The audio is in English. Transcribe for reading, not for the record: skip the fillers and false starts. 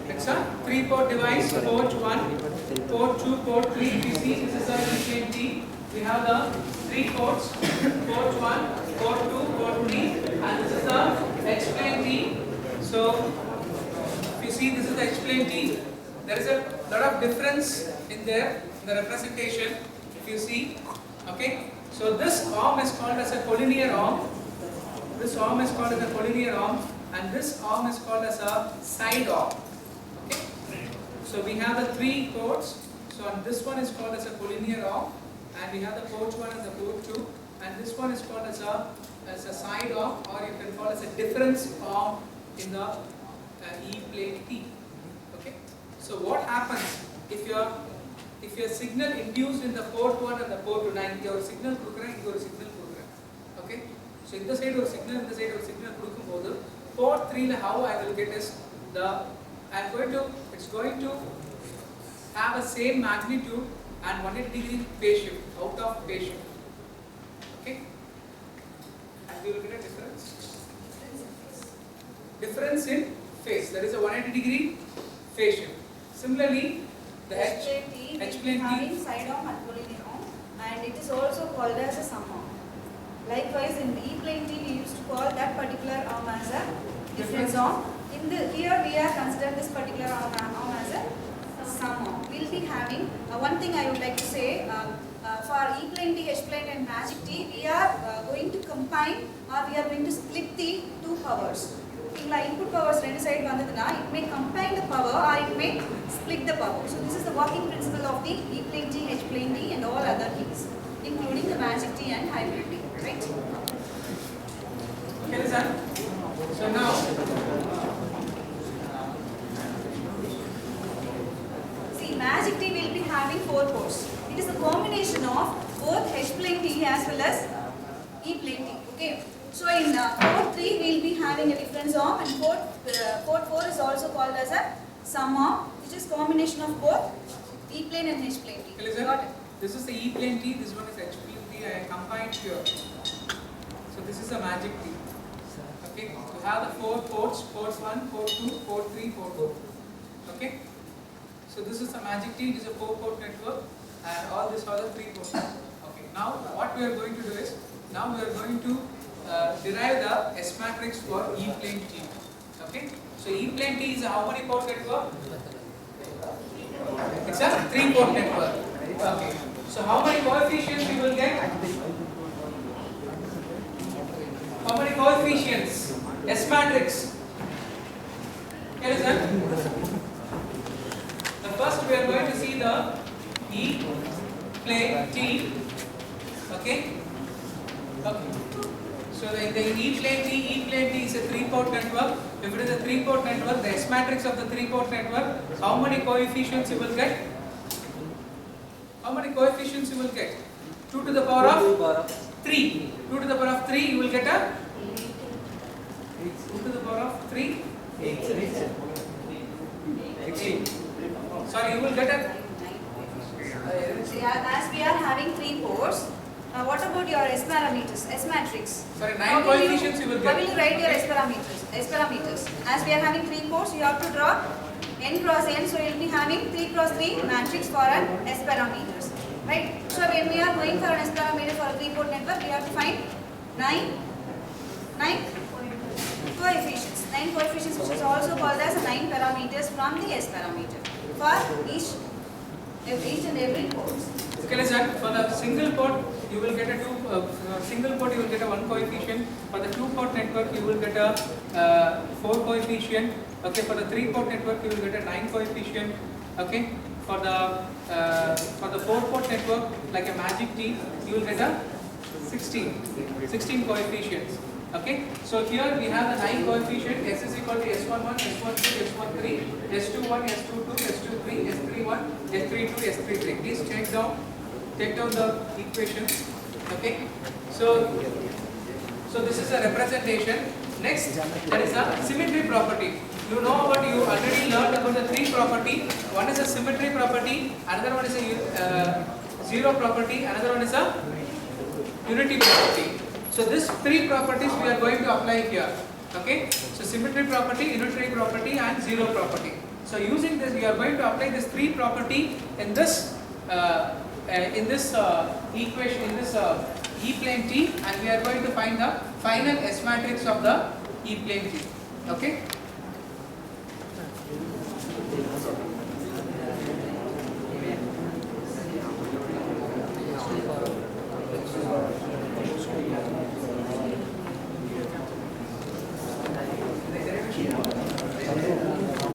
It's a 3-port device, port 1, port 2, port 3. If you see, this is a E-plane T. We have the 3 ports, port 1, port 2, port 3, and this is the H-plane T. So, if you see, this is the H-plane T. There is a lot of difference in there, in the representation, if you see. Okay, so this arm is called as a collinear arm. This arm is called as a collinear arm, and this arm is called as a side arm. Okay, so we have the 3 ports. So and this one is called as a collinear arm, and we have the port 1 and the port 2, and this one is called as a side arm, or you can call it as a difference arm in the E-plane T. Okay, so what happens if your signal induced in the port 1 and the port 2, now your signal program, your signal program. Okay, so in the side or signal, in the side or signal kudukumbodhu, port 3 how I will get is it's going to have a same magnitude and 180-degree phase shift, out of phase shift. Okay, and we will get a difference in phase. That is a 180-degree phase shift. Similarly, the H-plane having side arm and collinear arm, and it is also called as a sum arm. Likewise, in the E-plane T, we used to call that particular arm as a difference arm. Here we are considering this particular arm as a sum arm. We will be having one thing I would like to say. For E-plane T, H-plane and Magic T, we are going to combine, or we are going to split the 2 powers. Input powers two side it may combine the power or it may split the power. So this is the working principle of the E-plane T, H-plane T and all other T's, including the Magic T and Hybrid T, right? Okay, sir. So now, see, Magic T will be having 4 ports. It is a combination of both H-plane T as well as E-plane T. Okay. So in port 3 we will be having a difference arm, and port 4 is also called as a sum arm, which is combination of both E-plane and H-plane T. Okay, got it? This is the E-plane T, this one is H-plane T. I combined here. So this is a Magic T. Okay, to have the 4 ports, port 1, port 2, port 3, port 4. Okay, so this is a Magic T, it is a 4-port network, and all these are the 3 ports. Okay, now what we are going to do is, now we are going to derive the S matrix for E-plane T. Okay, so E-plane T is a how many port network? It's a 3-port network. Okay, so how many coefficients you will get? How many coefficients? S matrix. Here is it. The first we are going to see the E-plane T. Okay. Okay. So the E-plane T is a 3-port network. If it is a 3-port network, the S matrix of the 3-port network, how many coefficients you will get? How many coefficients you will get? 2 to the power of 3. 2 to the power of 3, you will get a 2 to the power of 3? 8. Sorry, you will get a as we are having 3 ports, what about your S parameters, S matrix? Sorry, 9 coefficients you will get. How will you write your S parameters? As we are having 3 ports, you have to draw n cross n, so you will be having 3 cross 3 matrix for an S parameters. Right? So when we are going for an S parameter for a 3-port network, we have to find 9 coefficients. 9 coefficients, which is also called as 9 parameters from the S parameter for each and every port. Okay, let's add for the single port you will get a 1 coefficient. For the 2-port network you will get a 4 coefficient. Okay, for the 3-port network you will get a 9 coefficient. Okay, for the 4-port network like a Magic T you will get a 16 coefficients. Okay, so here we have the 9 coefficient. S is equal to S11, S12, S13, S21, S22, S23, S31, S32, S33. Please take down the equations. Okay, so this is a representation. Next, there is a symmetry property. You already learned about the 3 property. One is a symmetry property, another one is a zero property, another one is a unity property. So these 3 properties we are going to apply here. Okay, so symmetry property, unitary property and zero property. So using this, we are going to apply this 3 property in this equation, in this E-plane T, and we are going to find the final S matrix of the E-plane T. Okay.